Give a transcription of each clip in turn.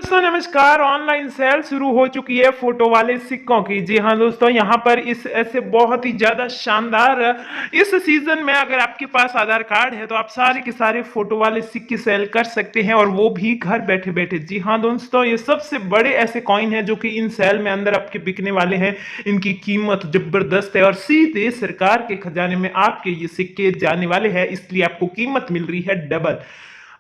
दोस्तों नमस्कार। Online sale शुरू हो चुकी है फोटो वाले सिक्कों की। जी हाँ दोस्तों, यहाँ पर इस ऐसे बहुत ही ज्यादा शानदार इस सीजन में अगर आपके पास आधार कार्ड है तो आप सारे के सारे फोटो वाले सिक्के सेल कर सकते हैं, और वो भी घर बैठे बैठे। जी हाँ दोस्तों, ये सबसे बड़े ऐसे कॉइन है जो कि इन सेल में अंदर आपके बिकने वाले हैं। इनकी कीमत जबरदस्त है और सीधे सरकार के खजाने में आपके ये सिक्के जाने वाले हैं, इसलिए आपको कीमत मिल रही है डबल।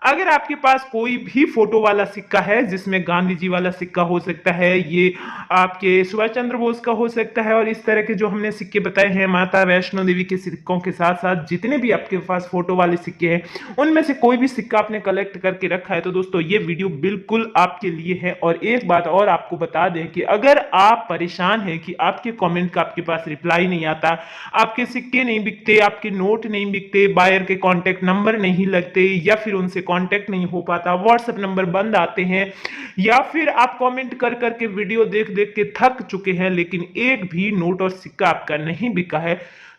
अगर आपके पास कोई भी फोटो वाला सिक्का है, जिसमें गांधी जी वाला सिक्का हो सकता है, ये आपके सुभाष चंद्र बोस का हो सकता है, और इस तरह के जो हमने सिक्के बताए हैं माता वैष्णो देवी के सिक्कों के साथ साथ जितने भी आपके पास फोटो वाले सिक्के हैं, उनमें से कोई भी सिक्का आपने कलेक्ट करके रखा है तो दोस्तों ये वीडियो बिल्कुल आपके लिए है। और एक बात और आपको बता दें कि अगर आप परेशान हैं कि आपके कमेंट का आपके पास रिप्लाई नहीं आता, आपके सिक्के नहीं बिकते, आपके नोट नहीं बिकते, बायर के कॉन्टेक्ट नंबर नहीं लगते, या फिर उनसे कांटेक्ट नहीं हो पाता, व्हाट्सएप नंबर बंद आते हैं, या फिर आप कमेंट कर करके वीडियो देख देख के थक चुके हैं लेकिन एक भी नोट और सिक्का आपका नहीं बिका है,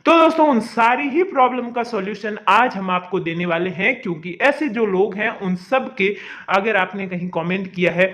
तो दोस्तों उन सारी ही प्रॉब्लम का सॉल्यूशन आज हम आपको देने वाले हैं। क्योंकि ऐसे जो लोग हैं उन सब के अगर आपने कहीं कमेंट किया है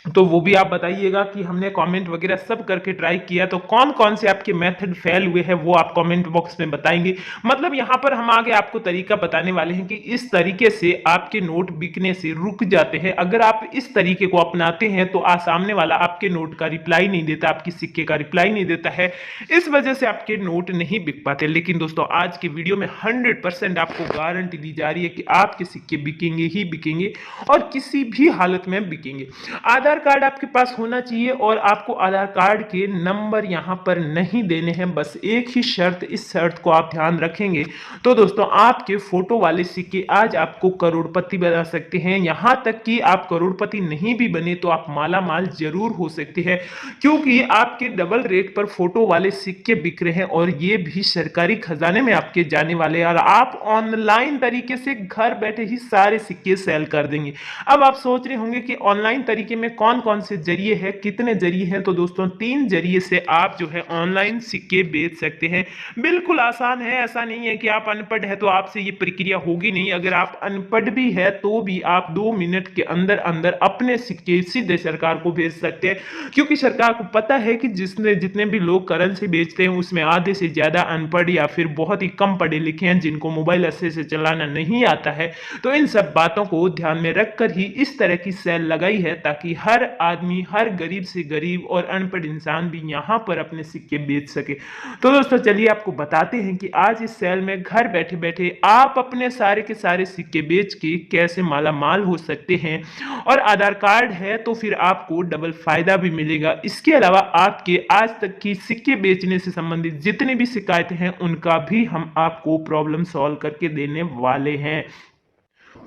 तो वो भी आप बताइएगा कि हमने कमेंट वगैरह सब करके ट्राई किया, तो कौन कौन से आपके मेथड फेल हुए हैं वो आप कमेंट बॉक्स में बताएंगे। मतलब यहाँ पर हम आगे आपको तरीका बताने वाले हैं कि इस तरीके से आपके नोट बिकने से रुक जाते हैं। अगर आप इस तरीके को अपनाते हैं तो सामने वाला आपके नोट का रिप्लाई नहीं देता, आपकी सिक्के का रिप्लाई नहीं देता है, इस वजह से आपके नोट नहीं बिक पाते। लेकिन दोस्तों आज के वीडियो में 100% आपको गारंटी दी जा रही है कि आपके सिक्के बिकेंगे ही बिकेंगे, और किसी भी हालत में बिकेंगे। आधार कार्ड आपके पास होना चाहिए, और आपको आधार कार्ड के नंबर यहां पर नहीं देने हैं। बस एक ही शर्त, इस शर्त को आप ध्यान रखेंगे तो दोस्तों आपके फोटो वाले सिक्के आज आपको करोड़पति बना सकते हैं। यहां तक कि आप करोड़पति नहीं भी बने तो आप माला माल जरूर हो सकते हैं, क्योंकि आपके डबल रेट पर फोटो वाले सिक्के बिक रहे हैं, और ये भी सरकारी खजाने में आपके जाने वाले हैं, और आप ऑनलाइन तरीके से घर बैठे ही सारे सिक्के सेल कर देंगे। अब आप सोच रहे होंगे कि ऑनलाइन तरीके में कौन कौन से जरिए हैं, कितने जरिए हैं, तो दोस्तों 3 जरिए से आप जो है ऑनलाइन सिक्के बेच सकते हैं। बिल्कुल आसान है, ऐसा नहीं है कि आप अनपढ़ है तो आपसे ये प्रक्रिया होगी नहीं। अगर आप अनपढ़ भी है तो भी आप 2 मिनट के अंदर अंदर अपने सिक्के सीधे सरकार को भेज सकते हैं, क्योंकि सरकार को पता है कि जितने भी लोग करेंसी बेचते हैं उसमें आधे से ज्यादा अनपढ़ या फिर बहुत ही कम पढ़े लिखे हैं, जिनको मोबाइल अच्छे से चलाना नहीं आता है। तो इन सब बातों को ध्यान में रखकर ही इस तरह की सेल लगाई है, ताकि हर आदमी, हर गरीब से गरीब और अनपढ़ इंसान भी यहां पर अपने सिक्के बेच सके। तो दोस्तों चलिए आपको बताते हैं कि आज इस सेल में घर बैठे बैठे आप अपने सारे के सारे सिक्के बेच के कैसे माला माल हो सकते हैं, और आधार कार्ड है तो फिर आपको डबल फायदा भी मिलेगा। इसके अलावा आपके आज तक की सिक्के बेचने से संबंधित जितनी भी शिकायतें हैं उनका भी हम आपको प्रॉब्लम सॉल्व करके देने वाले हैं।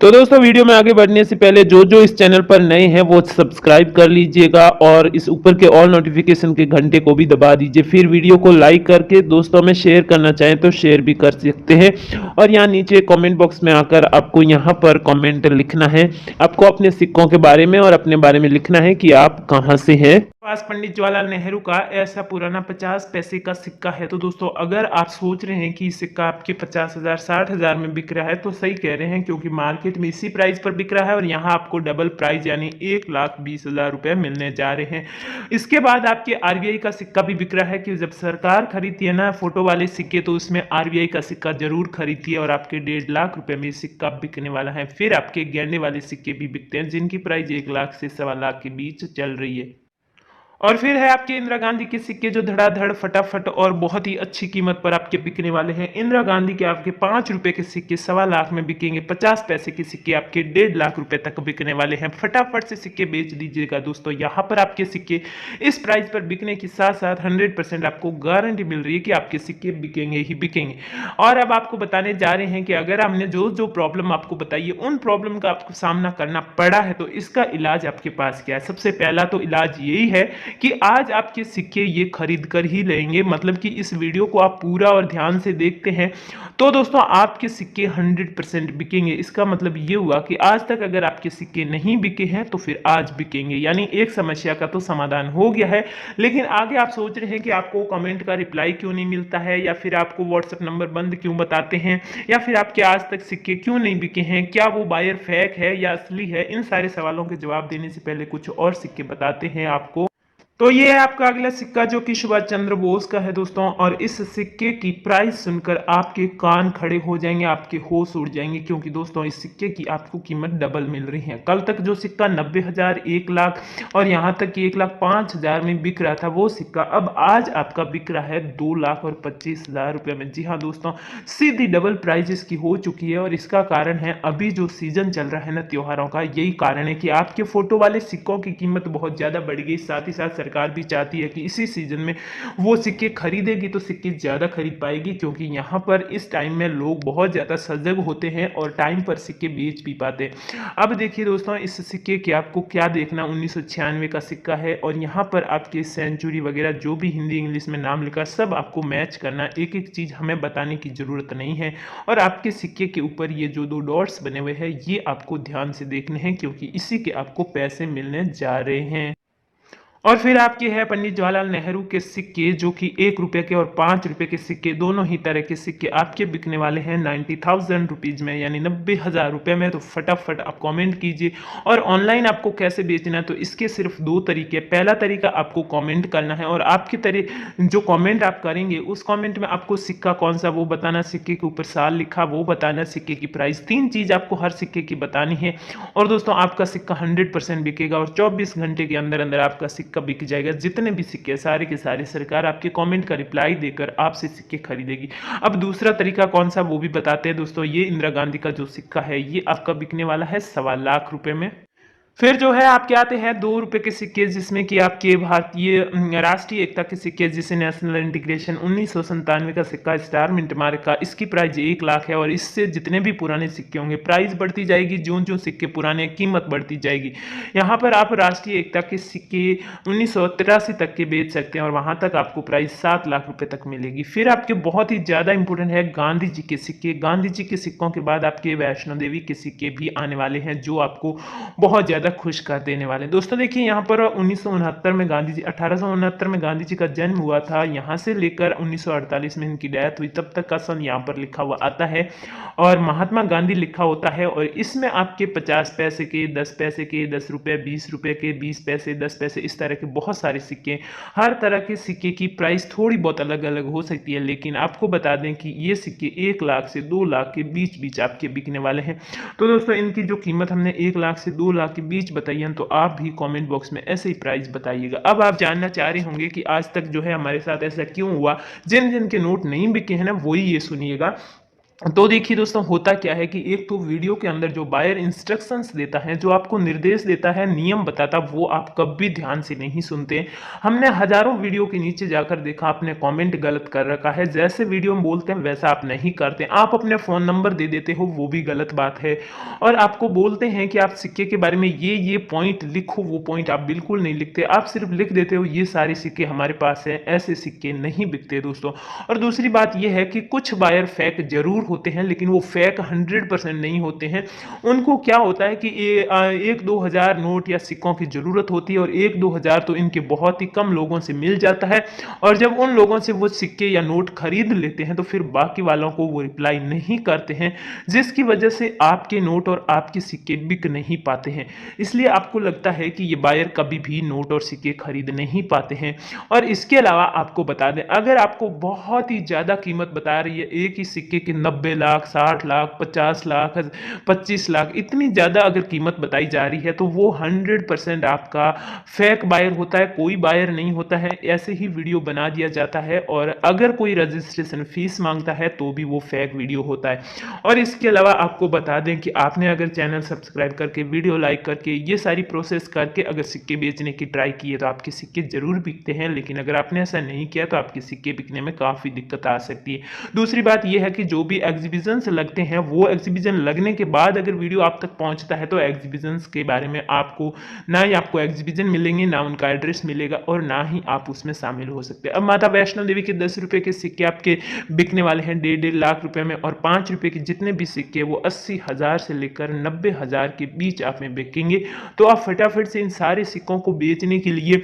तो दोस्तों वीडियो में आगे बढ़ने से पहले जो जो इस चैनल पर नए हैं वो सब्सक्राइब कर लीजिएगा, और इस ऊपर के ऑल नोटिफिकेशन के घंटे को भी दबा दीजिए। फिर वीडियो को लाइक करके दोस्तों में शेयर करना चाहें तो शेयर भी कर सकते हैं, और यहाँ नीचे कमेंट बॉक्स में आकर आपको यहाँ पर कमेंट लिखना है। आपको अपने सिक्कों के बारे में और अपने बारे में लिखना है कि आप कहाँ से हैं। पास पंडित जवाहरलाल नेहरू का ऐसा पुराना 50 पैसे का सिक्का है। तो दोस्तों अगर आप सोच रहे हैं कि सिक्का आपके 50,000 60,000 में बिक रहा है तो सही कह रहे हैं, क्योंकि मार्केट में इसी प्राइस पर बिक रहा है, और यहाँ आपको डबल प्राइस यानी 1,20,000 रुपए मिलने जा रहे हैं। इसके बाद आपके आरबीआई का सिक्का भी बिक रहा है, कि जब सरकार खरीदती है ना फोटो वाले सिक्के तो उसमें आरबीआई का सिक्का जरूर खरीदती है, और आपके 1.5 लाख रुपए में सिक्का बिकने वाला है। फिर आपके गहने वाले सिक्के भी बिकते हैं, जिनकी प्राइस 1 लाख से 1.25 लाख के बीच चल रही है। और फिर है आपके इंदिरा गांधी के सिक्के, जो धड़ाधड़ फटाफट और बहुत ही अच्छी कीमत पर आपके बिकने वाले हैं। इंदिरा गांधी के आपके 5 रुपए के सिक्के 1.25 लाख में बिकेंगे। 50 पैसे के सिक्के आपके 1.5 लाख रुपए तक बिकने वाले हैं। फटाफट से सिक्के बेच दीजिएगा दोस्तों। यहाँ पर आपके सिक्के इस प्राइस पर बिकने के साथ साथ 100% आपको गारंटी मिल रही है कि आपके सिक्के बिकेंगे ही बिकेंगे। और अब आपको बताने जा रहे हैं कि अगर हमने जो जो प्रॉब्लम आपको बताई है उन प्रॉब्लम का आपको सामना करना पड़ा है तो इसका इलाज आपके पास क्या है। सबसे पहला तो इलाज यही है कि आज आपके सिक्के ये खरीद कर ही लेंगे, मतलब कि इस वीडियो को आप पूरा और ध्यान से देखते हैं तो दोस्तों आपके सिक्के 100% बिकेंगे। इसका मतलब ये हुआ कि आज तक अगर आपके सिक्के नहीं बिके हैं तो फिर आज बिकेंगे, यानी एक समस्या का तो समाधान हो गया है। लेकिन आगे आप सोच रहे हैं कि आपको कमेंट का रिप्लाई क्यों नहीं मिलता है, या फिर आपको व्हाट्सएप नंबर बंद क्यों बताते हैं, या फिर आपके आज तक सिक्के क्यों नहीं बिके हैं, क्या वो बायर फेक है या असली है। इन सारे सवालों के जवाब देने से पहले कुछ और सिक्के बताते हैं आपको। तो ये है आपका अगला सिक्का जो कि सुभाष चंद्र बोस का है दोस्तों, और इस सिक्के की प्राइस सुनकर आपके कान खड़े हो जाएंगे, आपके होश उड़ जाएंगे, क्योंकि दोस्तों इस सिक्के की आपको कीमत डबल मिल रही है। कल तक जो सिक्का 90,000, 1 लाख और यहाँ तक कि 1,05,000 में बिक रहा था, वो सिक्का अब आज आपका बिक रहा है 2 लाख और 25,000 रुपये में। जी हाँ दोस्तों, सीधी डबल प्राइस इसकी हो चुकी है, और इसका कारण है अभी जो सीजन चल रहा है ना त्योहारों का, यही कारण है कि आपके फोटो वाले सिक्कों की कीमत बहुत ज्यादा बढ़ गई। साथ ही साथ सरकार भी चाहती है कि इसी सीजन में वो सिक्के खरीदेगी तो सिक्के ज्यादा खरीद पाएगी, क्योंकि यहाँ पर इस टाइम में लोग बहुत ज्यादा सजग होते हैं और टाइम पर सिक्के बेच भी पाते। अब देखिए दोस्तों, इस सिक्के के आपको क्या देखना, 1996 का सिक्का है, और यहाँ पर आपके सेंचुरी वगैरह जो भी हिंदी इंग्लिश में नाम लिखा सब आपको मैच करना, एक एक चीज हमें बताने की जरूरत नहीं है। और आपके सिक्के के ऊपर ये जो 2 डॉट्स बने हुए हैं ये आपको ध्यान से देखने हैं, क्योंकि इसी के आपको पैसे मिलने जा रहे हैं। और फिर आपके है पंडित जवाहरलाल नेहरू के सिक्के, जो कि 1 रुपये के और 5 रुपये के सिक्के, दोनों ही तरह के सिक्के आपके बिकने वाले हैं 90,000 रुपीज़ में, यानी 90,000 रुपये में। तो फटाफट आप कमेंट कीजिए। और ऑनलाइन आपको कैसे बेचना है, तो इसके सिर्फ 2 तरीके। पहला तरीका, आपको कमेंट करना है, और आपके जो कमेंट आप करेंगे उस कमेंट में आपको सिक्का कौन सा वो बताना, सिक्के के ऊपर साल लिखा वो बताना, सिक्के की प्राइस, 3 चीज़ आपको हर सिक्के की बतानी है। और दोस्तों आपका सिक्का 100% बिकेगा, और 24 घंटे के अंदर अंदर आपका सिक्का बिक जाएगा। जितने भी सिक्के सारे के सारे सरकार आपके कमेंट का रिप्लाई देकर आपसे सिक्के खरीदेगी। अब दूसरा तरीका कौन सा वो भी बताते हैं दोस्तों। ये इंदिरा गांधी का जो सिक्का है ये आपका बिकने वाला है 1.25 लाख रुपए में। फिर जो है आपके आते हैं 2 रुपए के सिक्के, जिसमें कि आपके भारतीय राष्ट्रीय एकता के सिक्के, जिसे नेशनल इंटीग्रेशन 1997 का सिक्का स्टार मिंट मार्क का, इसकी प्राइस 1 लाख है। और इससे जितने भी पुराने सिक्के होंगे प्राइस बढ़ती जाएगी, जो जो सिक्के पुराने कीमत बढ़ती जाएगी। यहाँ पर आप राष्ट्रीय एकता के सिक्के 1983 तक के बेच सकते हैं, और वहां तक आपको प्राइस 7 लाख रुपए तक मिलेगी। फिर आपके बहुत ही ज्यादा इंपॉर्टेंट है गांधी जी के सिक्के। गांधी जी के सिक्कों के बाद आपके वैष्णो देवी के सिक्के भी आने वाले हैं, जो आपको बहुत ज्यादा खुश कर देने वाले। दोस्तों देखिए, यहाँ पर 1969 में गांधी जी 1869 में गांधी जी का जन्म हुआ था, यहाँ से लेकर 1948 में इनकी डेथ हुई, तब तक का सन यहाँ पर लिखा हुआ आता है, और महात्मा गांधी लिखा होता है। और इसमें आपके 50 पैसे के, 10 पैसे के, 10 रुपए, 20 रुपए के, 20 पैसे, 10 पैसे, इस तरह के बहुत सारे सिक्के। हर तरह के सिक्के की प्राइस थोड़ी बहुत अलग अलग हो सकती है, लेकिन आपको बता दें कि ये सिक्के 1 लाख से 2 लाख के बीच बीच आपके बिकने वाले हैं। तो दोस्तों इनकी जो कीमत हमने 1 लाख से 2 लाख के बीच बताइए, तो आप भी कमेंट बॉक्स में ऐसे ही प्राइस बताइएगा। अब आप जानना चाह रहे होंगे कि आज तक जो है हमारे साथ ऐसा क्यों हुआ, जिन जिन के नोट नहीं बिके हैं ना वही ये सुनिएगा। तो देखिए दोस्तों, होता क्या है कि एक तो वीडियो के अंदर जो बायर इंस्ट्रक्शंस देता है, जो आपको निर्देश देता है, नियम बताता, वो आप कभी ध्यान से नहीं सुनते। हमने हजारों वीडियो के नीचे जाकर देखा, आपने कमेंट गलत कर रखा है, जैसे वीडियो में बोलते हैं वैसा आप नहीं करते, आप अपने फोन नंबर दे देते हो, वो भी गलत बात है। और आपको बोलते हैं कि आप सिक्के के बारे में ये पॉइंट लिखो, वो पॉइंट आप बिल्कुल नहीं लिखते, आप सिर्फ लिख देते हो ये सारे सिक्के हमारे पास है। ऐसे सिक्के नहीं बिकते दोस्तों। और दूसरी बात यह है कि कुछ बायर फेक जरूर होते हैं, लेकिन वो फेक 100% नहीं होते हैं। उनको क्या होता है कि 1-2 हजार नोट या सिक्कों की जरूरत होती है, और 1-2 हजार तो इनके बहुत ही कम लोगों से मिल जाता है, और जब उन लोगों से वो सिक्के या नोट खरीद लेते हैं तो फिर बाकी वालों को वो रिप्लाई नहीं करते हैं, जिसकी वजह से आपके नोट और आपके सिक्के बिक नहीं पाते हैं। इसलिए आपको लगता है कि ये बायर कभी भी नोट और सिक्के खरीद नहीं पाते हैं। और इसके अलावा आपको बता दें, अगर आपको बहुत ही ज्यादा कीमत बता रही है एक ही सिक्के की 90 लाख, 60 लाख, 50 लाख, 25 लाख, इतनी ज्यादा अगर कीमत बताई जा रही है, तो वो 100% आपका फेक बायर होता है, कोई बायर नहीं होता है। ऐसे ही वीडियो बना दिया जाता है, और अगर कोई रजिस्ट्रेशन फीस मांगता है तो भी वो फेक वीडियो होता है। और इसके अलावा आपको बता दें कि आपने अगर चैनल सब्सक्राइब करके, वीडियो लाइक करके, ये सारी प्रोसेस करके अगर सिक्के बेचने की ट्राई की है, तो आपके सिक्के जरूर बिकते हैं। लेकिन अगर आपने ऐसा नहीं किया तो आपके सिक्के बिकने में काफी दिक्कत आ सकती है। दूसरी बात यह है कि जो भी एग्जीबिशंस लगते हैं, वो एग्जीबिशन लगने के बाद अगर वीडियो आप तक पहुंचता है तो एग्जीबिशंस के बारे में आपको ना ही आपको एग्जीबिशन मिलेंगे, ना उनका एड्रेस मिलेगा और ना ही आप उसमें शामिल हो सकते हैं। अब माता वैष्णो देवी के 10 रुपये के सिक्के आपके बिकने वाले हैं 1.5 लाख रुपए में, और 5 रुपये के जितने भी सिक्के वो 80,000 से लेकर 90,000 के बीच आप में बिकेंगे। तो आप फटाफट से इन सारे सिक्कों को बेचने के लिए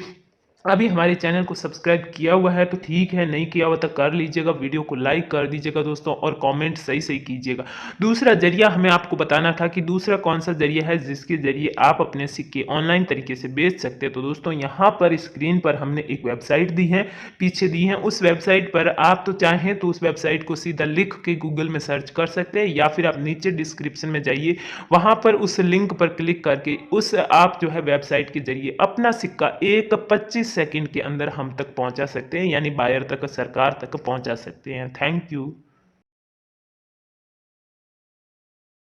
अभी हमारे चैनल को सब्सक्राइब किया हुआ है तो ठीक है, नहीं किया हुआ तो कर लीजिएगा, वीडियो को लाइक कर दीजिएगा दोस्तों, और कमेंट सही सही कीजिएगा। दूसरा जरिया हमें आपको बताना था कि दूसरा कौन सा जरिया है जिसके जरिए आप अपने सिक्के ऑनलाइन तरीके से बेच सकते हैं। तो दोस्तों यहाँ पर स्क्रीन पर हमने एक वेबसाइट दी है, पीछे दी है। उस वेबसाइट पर आप तो चाहें तो उस वेबसाइट को सीधा लिख के गूगल में सर्च कर सकते हैं, या फिर आप नीचे डिस्क्रिप्शन में जाइए, वहां पर उस लिंक पर क्लिक करके उस आप जो है वेबसाइट के जरिए अपना सिक्का एक 25 सेकंड के अंदर हम तक पहुंचा सकते हैं, यानी बायर तक, सरकार तक पहुंचा सकते हैं। Thank you.